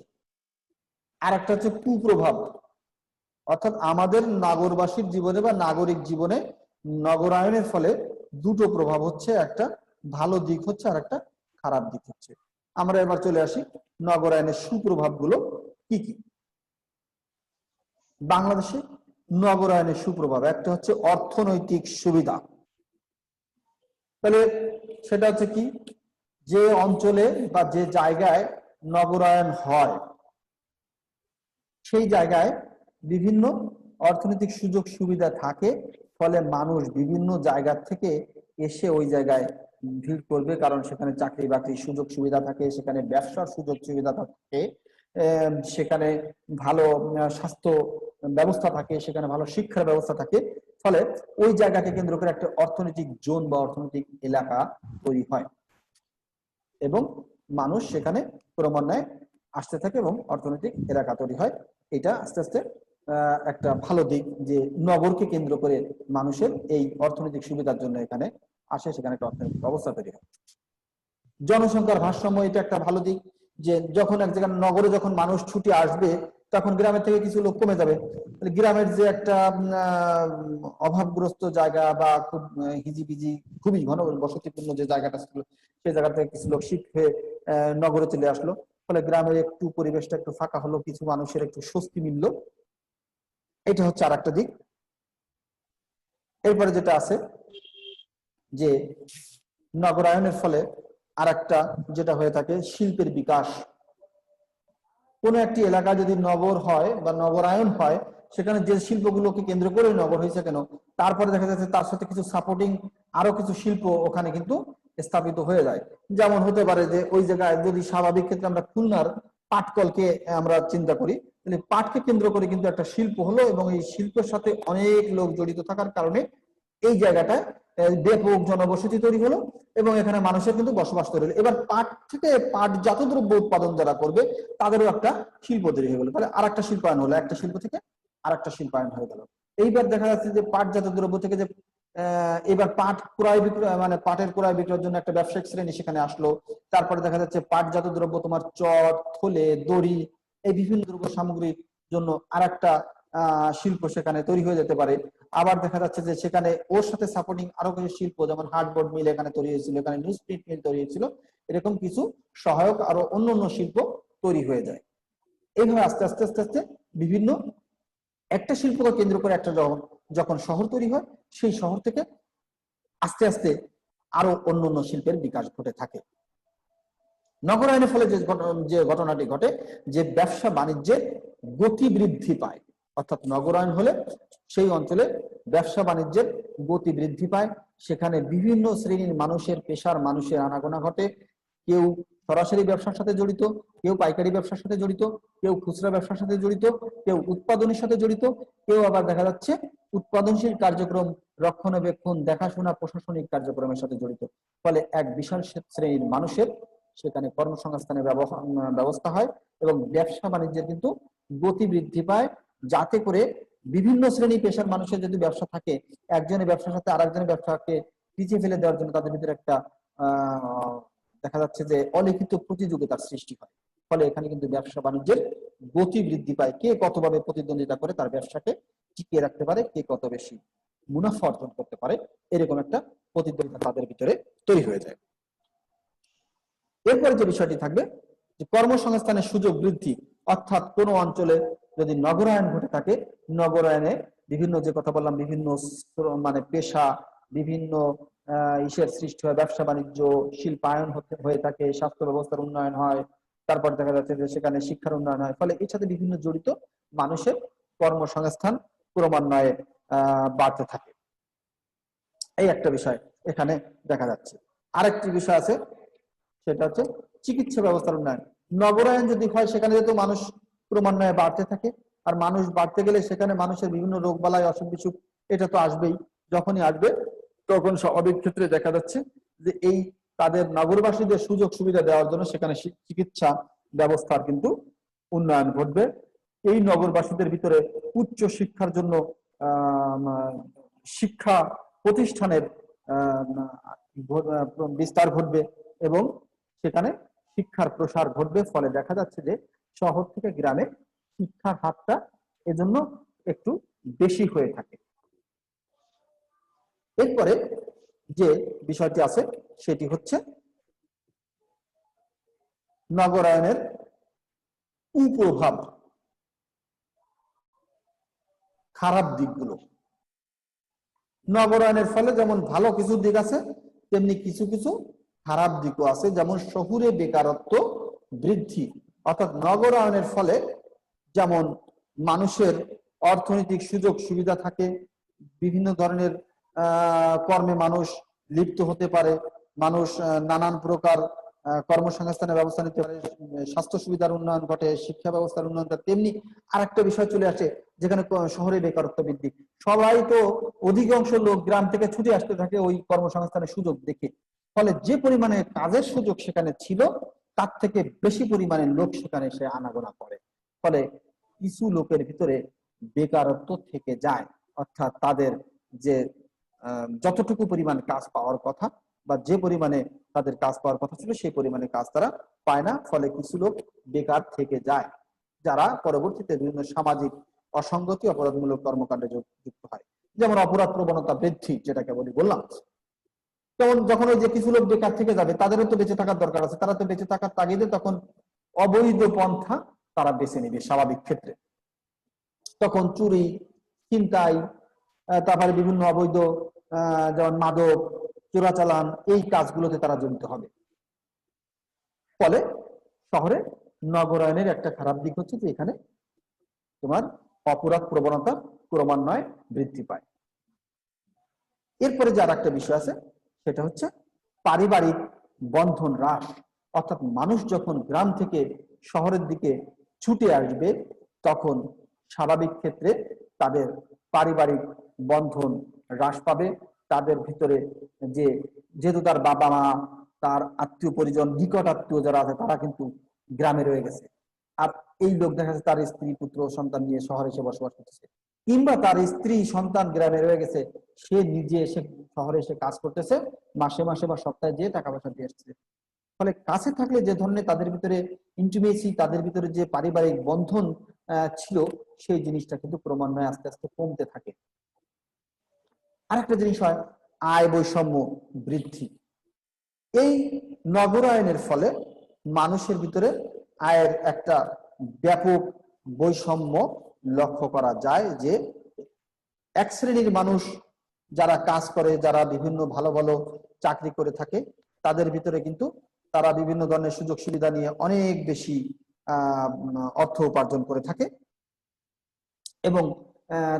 আর একটা হচ্ছে কুপ্রভাব, অর্থাৎ আমাদের নাগরবাসীর জীবনে বা নাগরিক জীবনে নগরায়নের ফলে দুটো প্রভাব হচ্ছে, একটা ভালো দিক হচ্ছে আর একটা খারাপ দিক হচ্ছে। আমরা এবার চলে আসি নগরায়নের সুপ্রভাবগুলো কি কি। বাংলাদেশে নগরায়নের সুপ্রভাব একটা হচ্ছে অর্থনৈতিক সুবিধা। তাহলে সেটা হচ্ছে কি, যে অঞ্চলে বা যে জায়গায় নগরায়ন হয় সেই জায়গায় বিভিন্ন অর্থনৈতিক সুযোগ সুবিধা থাকে, ফলে মানুষ বিভিন্ন জায়গা থেকে এসে ওই জায়গায় ভিড় করবে, কারণ সেখানে চাকরি বাকরির সুযোগ সুবিধা থাকে, সেখানে ব্যবসার সুযোগ সুবিধা থাকে, সেখানে ভালো স্বাস্থ্য ব্যবস্থা থাকে, সেখানে ভালো শিক্ষার ব্যবস্থা থাকে, ফলে ওই জায়গাকে কেন্দ্র করে একটা অর্থনৈতিক জোন বা অর্থনৈতিক এলাকা তৈরি হয় এবং মানুষ সেখানে ক্রমান্বয়ে আসতে থাকে এবং অর্থনৈতিক এলাকা তৈরি হয়। এটা আস্তে আস্তে একটা ভালো দিক যে নগরকে কেন্দ্র করে মানুষের এই অর্থনৈতিক সুবিধার জন্য এখানে আসে, সেখানে একটা অর্থনৈতিক অবস্থা তৈরি হয়। জনসংখ্যার ভারসাম্য, এটা একটা ভালো দিক যে যখন এক জায়গায় নগরে যখন মানুষ ছুটে আসবে তখন গ্রামের থেকে কিছু লোক কমে যাবে, গ্রামের যে একটা অভাবগ্রস্ত জায়গা বা খুব হিজিবিজি খুবই ঘন বসতিপূর্ণ যে জায়গাটা ছিল সেই জায়গা থেকে কিছু লোক শিফট হয়ে নগরে চলে আসলো, ফলে গ্রামের একটু পরিবেশটা একটু ফাঁকা হলো, কিছু মানুষের একটু স্বস্তি মিললো। এটা হচ্ছে আর একটা দিক। এরপরে যেটা আছে যে নগরায়নের ফলে আর একটা যেটা হয়ে থাকে শিল্পের বিকাশ। কোনো একটি এলাকা যদি নগর হয় বা নগরায়ন হয়, সেখানে যে শিল্পগুলোকে কেন্দ্র করে নগর হয়েছে কেন, তারপরে দেখা যাচ্ছে তার সাথে কিছু সাপোর্টিং আরো কিছু শিল্প ওখানে কিন্তু স্থাপিত হয়ে যায়। যেমন হতে পারে যে ওই জায়গায় যদি স্বাভাবিক ক্ষেত্রে আমরা খুলনার পাটকলকে আমরা চিন্তা করি, তাহলে পাটকে কেন্দ্র করে কিন্তু একটা শিল্প হলো এবং এই শিল্পের সাথে অনেক লোক জড়িত থাকার কারণে এই জায়গাটায় ব্যাপক জনবসতি তৈরি হলো এবং এখানে মানুষের কিন্তু বসবাস তৈরি হলো। এবার পাট থেকে পাটজাত দ্রব্য উৎপাদন যারা করবে তাদেরও একটা শিল্প তৈরি হয়ে গেল, তাহলে আর একটা শিল্পায়ন হলো, একটা শিল্প থেকে আর একটা শিল্পায়ন হয়ে গেল। এইবার দেখা যাচ্ছে যে পাটজাত দ্রব্য থেকে যে এবার পাট ক্রয় বিক্রয় মানে পাটের ক্রয় বিক্রয়ের জন্য একটা ব্যবসায়িক শ্রেণী সেখানে আসলো। তারপরে দেখা যাচ্ছে পাটজাত দ্রব্য তোমার চট, থলে, দড়ি, এই বিভিন্ন দ্রব্য সামগ্রীর জন্য আর একটা শিল্প সেখানে তৈরি হয়ে যেতে পারে। আবার দেখা যাচ্ছে যে সেখানে ওর সাথে সাপোর্টিং আরো কিছু শিল্প, যেমন হার্ডবোর্ড মিল এখানে তৈরি হয়েছিল, এখানে নিউজ প্রিন্ট মিল তৈরি হয়েছিল, এরকম কিছু সহায়ক আরো অন্য শিল্প তৈরি হয়ে যায়। এইভাবে আস্তে আস্তে আস্তে আস্তে বিভিন্ন একটা শিল্পকে কেন্দ্র করে একটা যখন শহর তৈরি হয়, সেই শহর থেকে আস্তে আস্তে আরো অন্য শিল্পের বিকাশ ঘটে থাকে। নগরায়নের ফলে যে ঘটনাটি ঘটে যে ব্যবসা বাণিজ্যের গতি বৃদ্ধি পায়, অর্থাৎ নগরায়ন হলে সেই অঞ্চলে ব্যবসা বাণিজ্যের গতি বৃদ্ধি পায়, সেখানে বিভিন্ন শ্রেণীর মানুষের পেশার মানুষের আনাগোনা ঘটে, কেউ সরাসরি ব্যবসার সাথে জড়িত, কেউ পাইকারি ব্যবসার সাথে জড়িত, কেউ খুচরা ব্যবসার সাথে জড়িত, কেউ উৎপাদনের সাথে জড়িত, কেউ আবার দেখা যাচ্ছে উৎপাদনশীল কার্যক্রম রক্ষণাবেক্ষণ দেখাশোনা প্রশাসনিক কার্যক্রমের সাথে জড়িত। ফলে এক বিশাল শ্রেণীর মানুষের সেখানে কর্মসংস্থানের ব্যবস্থা হয় এবং ব্যবসা বাণিজ্যের কিন্তু গতি বৃদ্ধি পায়, যাতে করে বিভিন্ন শ্রেণী পেশার মানুষের যদি ব্যবসা থাকে, একজনের ব্যবসার সাথে আরেকজনের ব্যবসাকে পিছিয়ে ফেলে দেওয়ার জন্য তাদের ভিতরে একটা দেখা যাচ্ছে যে অলিখিত প্রতিযোগিতার সৃষ্টি হয়। ফলে এখানে কিন্তু ব্যবসা বাণিজ্যের গতি বৃদ্ধি পায়, কে কতভাবে প্রতিদ্বন্দ্বিতা করে তার ব্যবসাকে টিকিয়ে রাখতে পারে, কে কত বেশি মুনাফা অর্জন করতে পারে, এরকম একটা প্রতিদ্বন্দ্বিতা তাদের ভিতরে তৈরি হয়ে যায়। এরপরে যে বিষয়টি থাকবে যে কর্মসংস্থানের সুযোগ বৃদ্ধি, অর্থাৎ কোন অঞ্চলে যদি নগরায়ন ঘটে থাকে, নগরায়নে বিভিন্ন যে কথা বললাম বিভিন্ন মানে পেশা, বিভিন্ন ইসের সৃষ্টি হয়, ব্যবসা বাণিজ্য শিল্পায়ন হয়ে থাকে, স্বাস্থ্য ব্যবস্থার উন্নয়ন হয়, তারপর দেখা যাচ্ছে যে সেখানে শিক্ষার উন্নয়ন হয়, ফলে এর সাথে বিভিন্ন জড়িত মানুষের কর্মসংস্থান ক্রমান্বয়ে বাড়তে থাকে। এই একটা বিষয় এখানে দেখা যাচ্ছে। আরেকটি বিষয় আছে, সেটা হচ্ছে চিকিৎসা ব্যবস্থার উন্নয়ন। নগরায়ন যদি হয় সেখানে যেহেতু মানুষ ক্রমান্বয়ে বাড়তে থাকে, আর মানুষ বাড়তে গেলে সেখানে মানুষের বিভিন্ন রোগ বালাই অসুখ বিসুখ এটা তো আসবেই। যখনই আসবে তখন স্বাভাবিক ক্ষেত্রে দেখা যাচ্ছে যে এই তাদের নগরবাসীদের সুযোগ সুবিধা দেওয়ার জন্য সেখানে চিকিৎসা ব্যবস্থার কিন্তু উন্নয়ন ঘটবে। এই নগরবাসীদের ভিতরে উচ্চ শিক্ষার জন্য শিক্ষা প্রতিষ্ঠানের বিস্তার ঘটবে এবং সেখানে শিক্ষার প্রসার ঘটবে। ফলে দেখা যাচ্ছে যে শহর থেকে গ্রামে শিক্ষার হারটা এজন্য একটু বেশি হয়ে থাকে। এরপরে যে বিষয়টি আছে সেটি হচ্ছে নগরায়নের কুপ্রভাব, খারাপ দিকগুলো। নগরায়নের ফলে যেমন ভালো কিছু দিক আছে, তেমনি কিছু কিছু খারাপ দিকও আছে। যেমন শহুরে বেকারত্ব বৃদ্ধি, অর্থাৎ নগরায়নের ফলে যেমন মানুষের অর্থনৈতিক সুযোগ সুবিধা থাকে, বিভিন্ন ধরনের কর্মে মানুষ লিপ্ত হতে পারে, মানুষ নানান প্রকার কর্মসংস্থানের ব্যবস্থা নিতে পারে, স্বাস্থ্য সুবিধার উন্নয়ন ঘটে, শিক্ষা ব্যবস্থার উন্নয়ন ঘটে। তেমনি আরেকটা বিষয় চলে আসে যেখানে শহরে বেকারত্ব বৃদ্ধি। সবাই তো অধিকাংশ লোক গ্রাম থেকে ছুটে আসতে থাকে ওই কর্মসংস্থানের সুযোগ দেখে, ফলে যে পরিমাণে কাজের সুযোগ সেখানে ছিল তার থেকে বেশি পরিমাণে লোক সেখানে এসে আনাগোনা করে। ফলে কিছু লোকের ভিতরে বেকারত্ব থেকে যায়, অর্থাৎ তাদের যে যতটুকু পরিমাণ কাজ পাওয়ার কথা বা যে পরিমাণে তাদের কাজ পাওয়ার কথা ছিল সেই পরিমাণে কাজ তারা পায় না। ফলে কিছু লোক বেকার থেকে যায়, যারা পরবর্তীতে বিভিন্ন সামাজিক অসঙ্গতি অপরাধমূলক কর্মকাণ্ডে যুক্ত হয়। যেমন অপরাধ প্রবণতা বৃদ্ধি, যেটাকে বললাম। যেমন যখন ওই যে কিছু লোক বেকার থেকে যাবে তাদেরও তো বেঁচে থাকার দরকার আছে, তারা তো বেঁচে থাকার তাগিদে তখন অবৈধ পন্থা তারা বেছে নেবে স্বাভাবিক ক্ষেত্রে। তখন চুরি, ছিনতাই, তারপরে বিভিন্ন অবৈধ যেমন মাদক, চোরাচালান, এই কাজগুলোতে তারা জড়িত হবে। ফলে শহরে নগরায়নের একটা খারাপ দিক হচ্ছে যে এখানে তোমার অপরাধ প্রবণতা ক্রমান্বয়ে বৃদ্ধি পায়। এরপরে যে আর একটা বিষয় আছে সেটা হচ্ছে পারিবারিক বন্ধন হ্রাস, অর্থাৎ মানুষ যখন গ্রাম থেকে শহরের দিকে ছুটে আসবে তখন স্বাভাবিক ক্ষেত্রে তাদের পারিবারিক বন্ধন হ্রাস পাবে। তাদের ভিতরে যেহেতু তার বাবা মা, তার আত্মীয় পরিজন, নিকট আত্মীয় যারা আছে তারা কিন্তু গ্রামে রয়ে গেছে, আর এই লোক দেখা যাচ্ছে তার স্ত্রী পুত্র সন্তান নিয়ে শহরে এসে বসবাস করতেছে, কিংবা তার স্ত্রী সন্তান গ্রামে রয়ে গেছে, সে নিজে এসে শহরে এসে কাজ করতেছে, মাসে মাসে বা সপ্তাহে যেয়ে টাকা পয়সা দিয়ে আসছে। ফলে কাছে থাকলে যে ধরনের তাদের ভিতরে ইন্টিমেসি, তাদের ভিতরে যে পারিবারিক বন্ধন ছিল সেই জিনিসটা কিন্তু ক্রমান্বয়ে আস্তে আস্তে কমতে থাকে। আরেকটা জিনিস হয় আয় বৈষম্য বৃদ্ধি। এই নগরায়নের ফলে মানুষের ভিতরে আয়ের একটা ব্যাপক বৈষম্য লক্ষ্য করা যায়, যে এক শ্রেণীর মানুষ যারা কাজ করে, যারা বিভিন্ন ভালো ভালো চাকরি করে থাকে, তাদের ভিতরে কিন্তু তারা বিভিন্ন ধরনের সুযোগ সুবিধা নিয়ে অনেক বেশি অর্থ উপার্জন করে থাকে এবং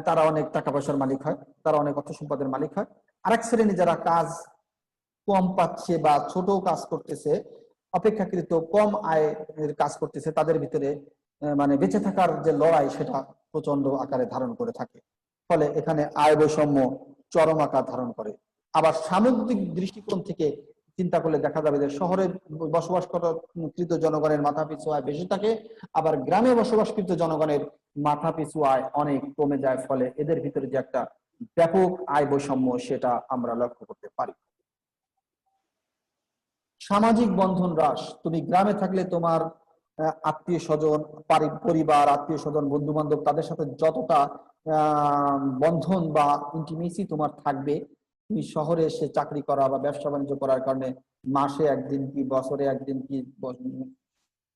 তারা অনেক টাকা পয়সার মালিক হয়, তারা অনেক অর্থ সম্পদের মালিক হয়। আরেক শ্রেণী যারা কাজ কম পাচ্ছে বা ছোট কাজ করতেছে, অপেক্ষাকৃত কম আয়ের কাজ করতেছে, তাদের ভিতরে মানে বেঁচে থাকার যে লড়াই সেটা প্রচন্ড আকারে ধারণ করে থাকে। ফলে এখানে আয় বৈষম্য চরম আকার ধারণ করে। আবার সামগ্রিক দৃষ্টিকোণ থেকে চিন্তা করলে দেখা যাবে যে শহরে বসবাসকৃত জনগণের মাথাপিছু আয় বেশি থাকে, আবার গ্রামে বসবাসকৃত জনগণের মাথাপিছু আয় অনেক কমে যায়। ফলে এদের ভিতরে যে একটা ব্যাপক আয় বৈষম্য সেটা আমরা লক্ষ্য করতে পারি। সামাজিক বন্ধন হ্রাস। তুমি গ্রামে থাকলে তোমার আত্মীয় স্বজন, পরিবার, আত্মীয় স্বজন, বন্ধু বান্ধব, তাদের সাথে যতটা বন্ধন বা ইন্টিমেসি তোমার থাকবে, তুমি শহরে এসে চাকরি করা বা ব্যবসা বাণিজ্য করার কারণে মাসে একদিন কি বছরে একদিন কি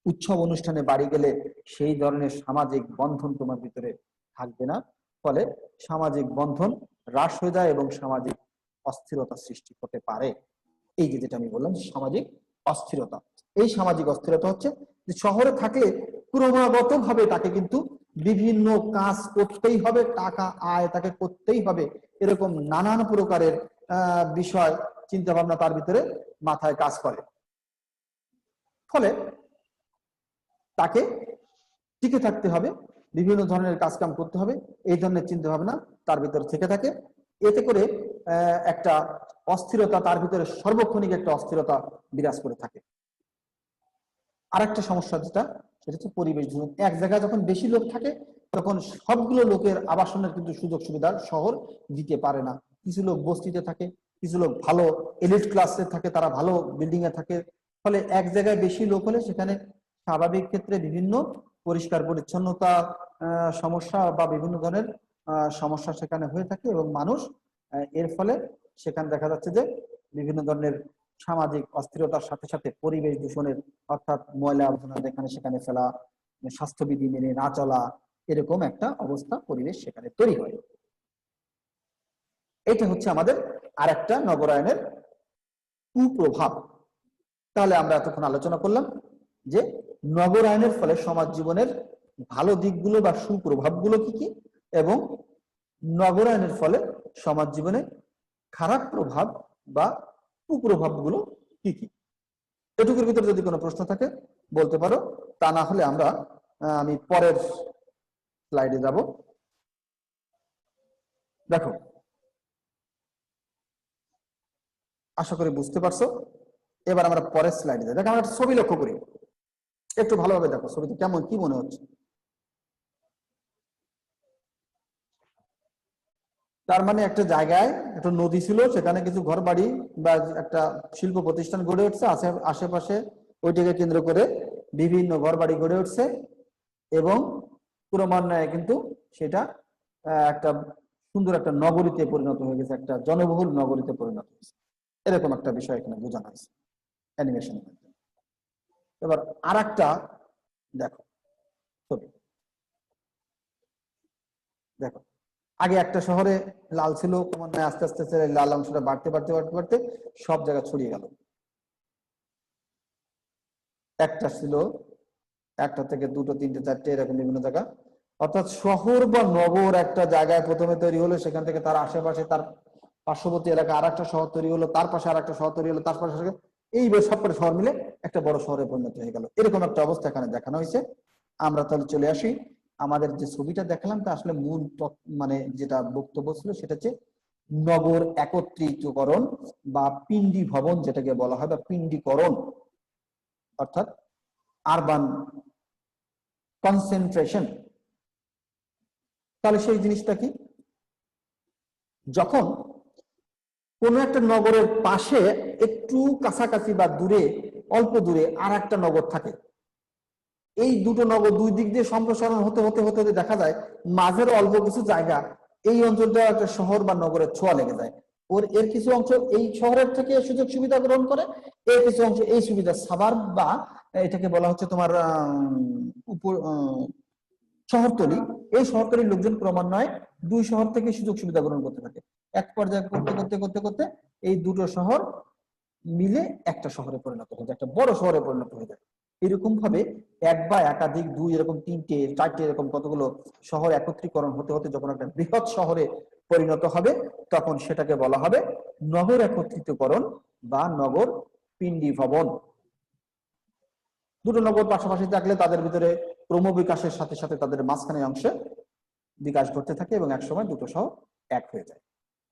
উৎসব অনুষ্ঠানে বাড়ি গেলে সেই ধরনের সামাজিক বন্ধন তোমার ভিতরে থাকবে না। ফলে সামাজিক বন্ধন হ্রাস হয়ে যায় এবং সামাজিক অস্থিরতা সৃষ্টি হতে পারে। এই যেটা আমি বললাম সামাজিক অস্থিরতা, এই সামাজিক অস্থিরতা হচ্ছে যে শহরে থাকলে ক্রমাগত ভাবে তাকে কিন্তু বিভিন্ন কাজ করতেই হবে, টাকা আয় তাকে করতেই হবে, এরকম নানান প্রকারের বিষয় চিন্তা ভাবনা তার ভিতরে মাথায় কাজ করে। ফলে তাকে টিকে থাকতে হবে, বিভিন্ন ধরনের কাজকাম করতে হবে, এই ধরনের চিন্তা ভাবনা তার ভিতরে থেকে থাকে। এতে করে একটা অস্থিরতা তার ভিতরে, সর্বক্ষণিক একটা অস্থিরতা বিরাজ করে থাকে। আরেকটা সমস্যা যেটা, সেটা হচ্ছে পরিবেশ দূষণ। এক জায়গায় যখন বেশি লোক থাকে তখন সবগুলো লোকের আবাসনের কিন্তু সুযোগ সুবিধা শহর দিতে পারে না। কিছু লোক বস্তিতে থাকে, কিছু লোক ভালো এলিট ক্লাসে থাকে, তারা ভালো বিল্ডিং এ থাকে। ফলে এক জায়গায় বেশি লোক হলে সেখানে স্বাভাবিক ক্ষেত্রে বিভিন্ন পরিষ্কার পরিচ্ছন্নতা সমস্যা বা বিভিন্ন ধরনের সমস্যা সেখানে হয়ে থাকে, এবং মানুষ এর ফলে সেখানে দেখা যাচ্ছে যে বিভিন্ন ধরনের সামাজিক অস্থিরতার সাথে সাথে পরিবেশ দূষণের, অর্থাৎ ময়লা আবর্জনা যেখানে সেখানে ফেলা, স্বাস্থ্যবিধি মেনে না চলা, এরকম একটা অবস্থা পরিবেশ সেখানে তৈরি হয়। এটা হচ্ছে আমাদের আরেকটা নগরায়নের কুপ্রভাব। তাহলে আমরা এতক্ষণ আলোচনা করলাম যে নগরায়নের ফলে সমাজ জীবনের ভালো দিকগুলো বা সুপ্রভাবগুলো কি কি, এবং নগরায়নের ফলে সমাজ জীবনে খারাপ প্রভাব বা কুপ্রভাবগুলো কি কি। এটুকুর ভিতরে যদি কোনো প্রশ্ন থাকে বলতে পারো, তা না হলে আমি পরের স্লাইডে যাব। দেখো, আশা করি বুঝতে পারছো। এবার আমরা পরের স্লাইডে যাই। দেখো, আমরা একটা ছবি লক্ষ্য করি, একটু ভালোভাবে দেখো ছবিতে কেমন কি মনে হচ্ছে। তার মানে একটা জায়গায় একটা নদী ছিল, সেখানে কিছু ঘর বাড়ি বা একটা শিল্প প্রতিষ্ঠান গড়ে উঠছে, আশেপাশে ওইটাকে কেন্দ্র করে বিভিন্ন ঘর বাড়ি গড়ে উঠছে, এবং ক্রমান্বয়ে কিন্তু সেটা একটা সুন্দর একটা নগরীতে পরিণত হয়ে গেছে, একটা জনবহুল নগরীতে পরিণত হয়েছে। এরকম একটা বিষয় এখানে বোঝানো হয়েছে অ্যানিমেশনের মাধ্যমে। এবার আর একটা দেখো ছবি, দেখো আগে একটা শহরে লাল ছিল, ক্রমান্বয়ে আস্তে আস্তে লাল অংশটা বাড়তে বাড়তে বাড়তে বাড়তে সব জায়গায় ছড়িয়ে গেল। একটা ছিল, একটা থেকে দুটো, তিনটে, চারটে, এরকম বিভিন্ন জায়গা। অর্থাৎ শহর বা নগর একটা জায়গায় প্রথমে তৈরি হলো, সেখান থেকে তার আশেপাশে তার পার্শ্ববর্তী এলাকা আর একটা শহর তৈরি হলো, তার পাশে আর একটা শহর তৈরি হলো, তার পাশে এইভাবে সবকটা শহর মিলে একটা বড় শহরে পরিণত হয়ে গেল। এরকম একটা অবস্থা এখানে দেখানো হয়েছে। আমরা তাহলে চলে আসি, আমাদের যে ছবিটা দেখালাম তা আসলে মূল মানে যেটা বক্তব্য ছিল সেটা হচ্ছে নগর একত্রিতকরণ বা পিন্ডি ভবন যেটাকে বলা হয়, বা পিন্ডিকরণ, অর্থাৎ আরবান কনসেন্ট্রেশন। তাহলে সেই জিনিসটা কি, যখন কোন একটা নগরের পাশে একটু কাছাকাছি বা দূরে, অল্প দূরে আর একটা নগর থাকে, এই দুটো নগর দুই দিক দিয়ে সম্প্রসারণ হতে হতে হতে হতে দেখা যায় মাঝের অল্প কিছু জায়গা এই অঞ্চলটা একটা শহর বা নগরের ছোঁয়া লেগে যায়। এর কিছু অংশ এই শহরের থেকে সুযোগ সুবিধা গ্রহণ করে, এর কিছু অংশ এই সুবিধা সাবার্ব বা এটাকে বলা হচ্ছে তোমার শহরতলি, এই শহরতলির লোকজন ক্রমান্বয়ে দুই শহর থেকে সুযোগ সুবিধা গ্রহণ করতে থাকে। এক পর্যায়ে করতে করতে করতে করতে এই দুটো শহর মিলে একটা শহরে পরিণত হয়ে যায়, একটা বড় শহরে পরিণত হয়ে যায়। এরকম ভাবে এক বা একাধিক, দুই, এরকম তিনটে, চারটে, এরকম কতগুলো শহর একত্রীকরণ হতে হতে যখন একটা বৃহৎ শহরে পরিণত হবে, তখন সেটাকে বলা হবে নগর একত্রিতকরণ বা নগর পিন্ডি ভবন। দুটো নগর পাশাপাশি থাকলে তাদের ভিতরে ক্রমবিকাশের সাথে সাথে তাদের মাঝখানে অংশে বিকাশ ঘটতে থাকে, এবং একসময় দুটো শহর এক হয়ে যায়।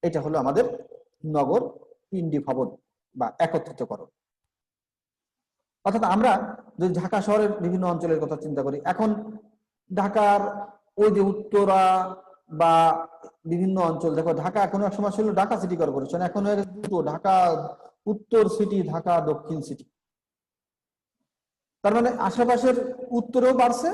এটা হলো আমাদের নগর পিন্ডি ভবন বা একত্রিতকরণ। অর্থাৎ আমরা যদি ঢাকা শহরের বিভিন্ন অঞ্চলের কথা চিন্তা করি, এখন ঢাকার ওই যে উত্তরা বা বিভিন্ন অঞ্চল, দেখো ঢাকা এখন এক সময় ছিল ঢাকা সিটি কর্পোরেশন, এখন হয়ে গেছে দুটো, ঢাকা উত্তর সিটি, ঢাকা দক্ষিণ সিটি। তার মানে আশেপাশের উত্তরেও বাড়ছে,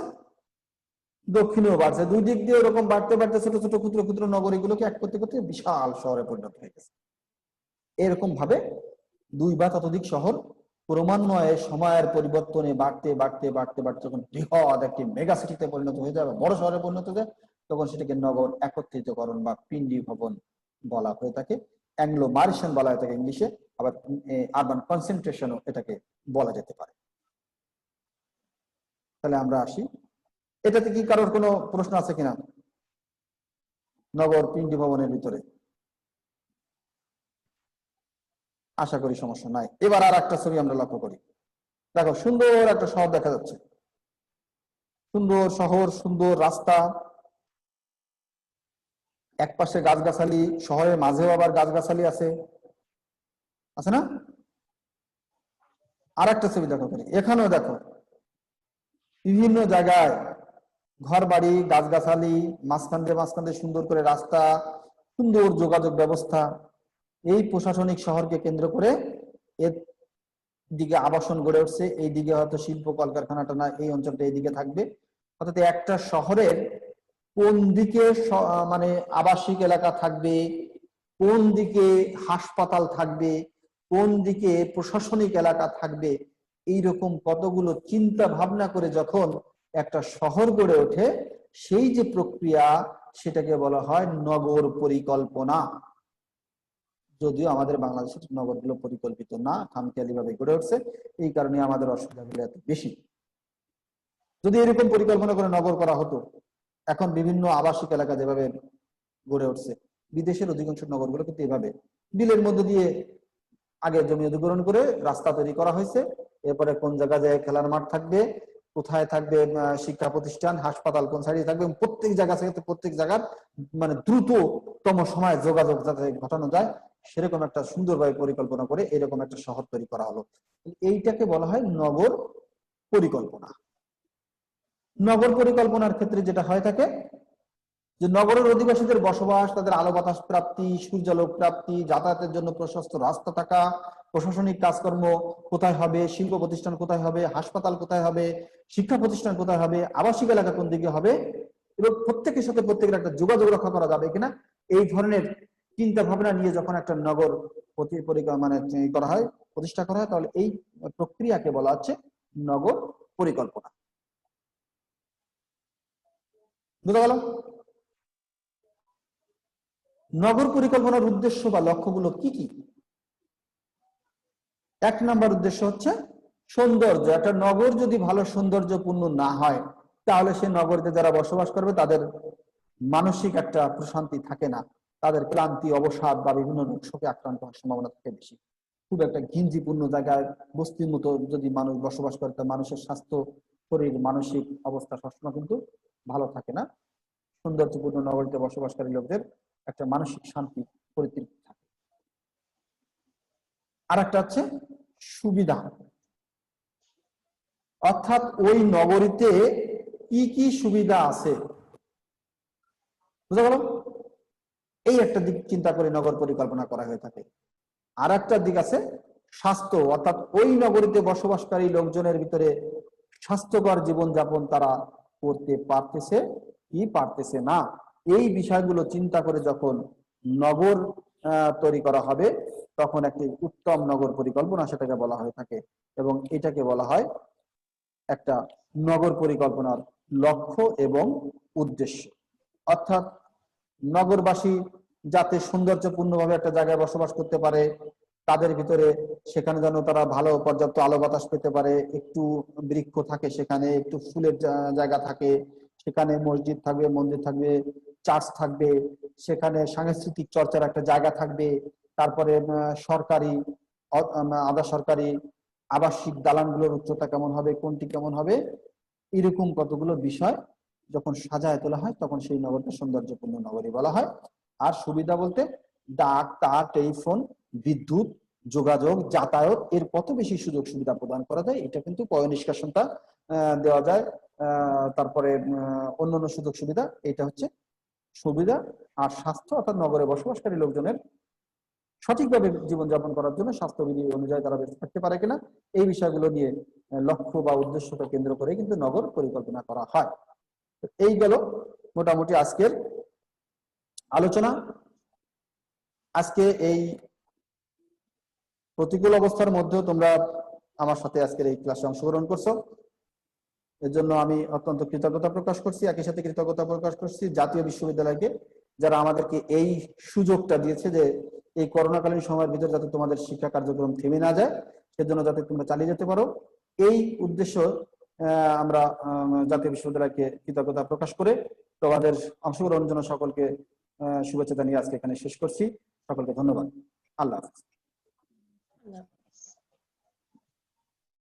দক্ষিণেও বাড়ছে, দুই দিক দিয়ে এরকম বাড়তে বাড়তে ছোট ছোট ক্ষুদ্র ক্ষুদ্র নগরীগুলোকে এক করতে করতে বিশাল শহরে পরিণত হয়ে গেছে। এরকম ভাবে দুই বা ততোধিক শহর ক্রমান্বয়ে সময়ের পরিবর্তনে বাড়তে বাড়তে বাড়তে বাড়তে যখন বৃহৎ একটি মেগা সিটিতে পরিণত হয়ে যায়, বড় শহরে পরিণত হয়ে যায়, তখন সেটাকে নগর একত্রিতকরণ বা পিন্ডি ভবন বলা হয়ে থাকে। অ্যাংলো মারিশন বলা হয়ে থাকে ইংলিশে, আবার আরবান কনসেন্ট্রেশনও এটাকে বলা যেতে পারে। তাহলে আমরা আসি। এটাতে কি কারোর কোনো প্রশ্ন আছে কিনা? নগর 3টি ভবনের ভিতরে আশা করি সমস্যা নাই। এবার আর একটা ছবি আমরা লক্ষ্য করি। দেখো, সুন্দর একটা শহর দেখা যাচ্ছে, সুন্দর শহর, সুন্দর রাস্তা, এক পাশে গাছগাছালি, শহরের মাঝেও আবার গাছগাছালি আছে, আছে না? আর একটা ছবি দেখো, এখানেও দেখো বিভিন্ন জায়গায় ঘর বাড়ি, গাছগাছালি, মাঝখান দিয়ে সুন্দর করে রাস্তা, সুন্দর যোগাযোগ ব্যবস্থা। এই প্রশাসনিক শহরকে কেন্দ্র করে এর দিকে আবাসন গড়ে উঠছে, এই দিকে হয়তো শিল্প কলকারখানাটা না, এই অঞ্চলটা এইদিকে থাকবে। অর্থাৎ একটা শহরের কোন দিকে মানে আবাসিক এলাকা থাকবে, কোন দিকে হাসপাতাল থাকবে, কোন দিকে প্রশাসনিক এলাকা থাকবে, এইরকম কতগুলো চিন্তা ভাবনা করে যখন একটা শহর গড়ে ওঠে, সেই যে প্রক্রিয়া, সেটাকে বলা হয় নগর পরিকল্পনা। যদিও আমাদের বাংলাদেশের নগরগুলো পরিকল্পিত না, খামখেয়ালি ভাবে গড়ে উঠছে, এই কারণে আমাদের অসুবিধাগুলো এত বেশি। যদি এরকম পরিকল্পনা করে নগর করা হতো, এখন বিভিন্ন আবাসিক এলাকা যেভাবে গড়ে উঠছে, বিদেশের অধিকাংশ নগরগুলো কিন্তু এভাবে বিলের মধ্যে দিয়ে আগে জমি অধিগ্রহণ করে রাস্তা তৈরি করা হয়েছে। এরপরে কোন জায়গায় খেলার মাঠ থাকবে, কোথায় থাকবে শিক্ষা প্রতিষ্ঠান, হাসপাতাল কোন সাইডে থাকবে, প্রত্যেক জায়গা থেকে প্রত্যেক জায়গার মানে দ্রুততম সময়ে যোগাযোগ যাতে ঘটানো যায়, সেরকম একটা সুন্দরভাবে পরিকল্পনা করে এরকম একটা শহর তৈরি করা হলো। এইটাকে বলা হয় নগর পরিকল্পনা। নগর পরিকল্পনার ক্ষেত্রে যেটা হয় থাকে যে নগরের অধিবাসীদের বসবাস, তাদের আলো বাতাস প্রাপ্তি, সূর্যালোক প্রাপ্তি, যাতায়াতের জন্য প্রশস্ত রাস্তা থাকা, প্রশাসনিক কাজকর্ম কোথায় হবে, শিল্প প্রতিষ্ঠান কোথায় হবে, হাসপাতাল কোথায় হবে, শিক্ষা প্রতিষ্ঠান কোথায় হবে, আবাসিক এলাকা কোন দিকে হবে, এবং প্রত্যেকের সাথে প্রত্যেকের একটা যোগাযোগ রক্ষা করা যাবে কিনা, এই ধরনের চিন্তা ভাবনা নিয়ে যখন একটা নগর মানে করা হয়, প্রতিষ্ঠা করা হয়, তাহলে এই প্রক্রিয়াকে বলা হচ্ছে নগর পরিকল্পনা। বুঝা গেল? নগর পরিকল্পনার উদ্দেশ্য বা লক্ষ্যগুলো কি কি? 1 নম্বর উদ্দেশ্য হচ্ছে সৌন্দর্য। একটা নগর যদি ভালো সৌন্দর্যপূর্ণ না হয়, তাহলে সে নগরীতে যারা বসবাস করবে তাদের মানসিক একটা প্রশান্তি থাকে না, তাদের ক্লান্তি, অবসাদ বা বিভিন্ন রোগ শোকে আক্রান্ত হওয়ার সম্ভাবনা থাকে বেশি। খুব একটা ঘিঞ্জিপূর্ণ জায়গায় বস্তির মতো যদি মানুষ বসবাস করে, তা মানুষের স্বাস্থ্য, শরীর, মানসিক অবস্থা সবসময় কিন্তু ভালো থাকে না। সৌন্দর্যপূর্ণ নগরীতে বসবাসকারী লোকদের একটা মানসিক শান্তি, পরিতৃপ্তি থাকে। আর একটা হচ্ছে সুবিধা, অর্থাৎ ওই নগরীতে কি কি সুবিধা আছে, বুঝা গেল? এই একটা দিক চিন্তা করে নগর পরিকল্পনা করা হয়ে থাকে। আর একটা দিক আছে স্বাস্থ্য, অর্থাৎ ওই নগরীতে বসবাসকারী লোকজনের ভিতরে স্বাস্থ্যকর জীবনযাপন তারা করতে পারতেছে কি পারতেছে না, এই বিষয়গুলো চিন্তা করে যখন নগর তৈরি করা হবে, তখন একটি উত্তম নগর পরিকল্পনা সেটাকে বলা হয়ে থাকে। এবং এটাকে বলা হয় একটা নগর পরিকল্পনার লক্ষ্য এবং উদ্দেশ্য। অর্থাৎ নগরবাসী যাতে সৌন্দর্যপূর্ণভাবে একটা জায়গায় বসবাস করতে পারে, তাদের ভিতরে সেখানে যেন তারা ভালো পর্যাপ্ত আলো বাতাস পেতে পারে, একটু বৃক্ষ থাকে, সেখানে একটু ফুলের জায়গা থাকে, সেখানে মসজিদ থাকবে, মন্দির থাকবে, চার্চ থাকবে, সেখানে সাংস্কৃতিক চর্চার একটা জায়গা থাকবে, তারপরে সরকারি, আধা সরকারি আবাসিক দালানগুলোর উচ্চতা কেমন হবে, কোনটি কেমন হবে, এরকম কতগুলো বিষয় যখন সাজায় তোলা হয়, তখন সেই নগরটা সৌন্দর্যপূর্ণ নগরী বলা হয়। আর সুবিধা বলতে ডাক, তার, টেলিফোন, বিদ্যুৎ, যোগাযোগ, যাতায়াত, এর কত বেশি সুযোগ সুবিধা প্রদান করা যায়, এটা কিন্তু পয় নিষ্কাশনটা দেওয়া যায়, তারপরে অন্যান্য সুযোগ সুবিধা, এটা হচ্ছে সুবিধা। আর স্বাস্থ্য, অর্থাৎ নগরে বসবাসকারী লোকজনের সঠিকভাবে জীবনযাপন করার জন্য স্বাস্থ্যবিধি অনুযায়ী তারা বেঁচে থাকতে পারে কিনা, এই বিষয়গুলো নিয়ে লক্ষ্য বা উদ্দেশ্যকে কেন্দ্র করে কিন্তু নগর পরিকল্পনা করা হয়। এই গেল মোটামুটি আজকের আলোচনা। আজকে এই প্রতিকূল অবস্থার মধ্যেও তোমরা আমার সাথে আজকের এই ক্লাসে অংশগ্রহণ করছো, এর জন্য আমি অত্যন্ত কৃতজ্ঞতা প্রকাশ করছি। একই সাথে কৃতজ্ঞতা প্রকাশ করছি জাতীয় বিশ্ববিদ্যালয়কে, যারা আমাদেরকে এই সুযোগটা দিয়েছে যে এই করোনাকালীন সময়ের ভিতরে যাতে তোমাদের শিক্ষা কার্যক্রম থেমে না যায়, সেজন্য যাতে তোমরা চালিয়ে যেতে পারো, এই উদ্দেশ্য আমরা জাতীয় বিশ্ববিদ্যালয়কে কৃতজ্ঞতা প্রকাশ করে তোমাদের অংশগ্রহণের জন্য সকলকে শুভেচ্ছা জানিয়ে আজকে এখানে শেষ করছি। সকলকে ধন্যবাদ। আল্লাহ হাফেজ।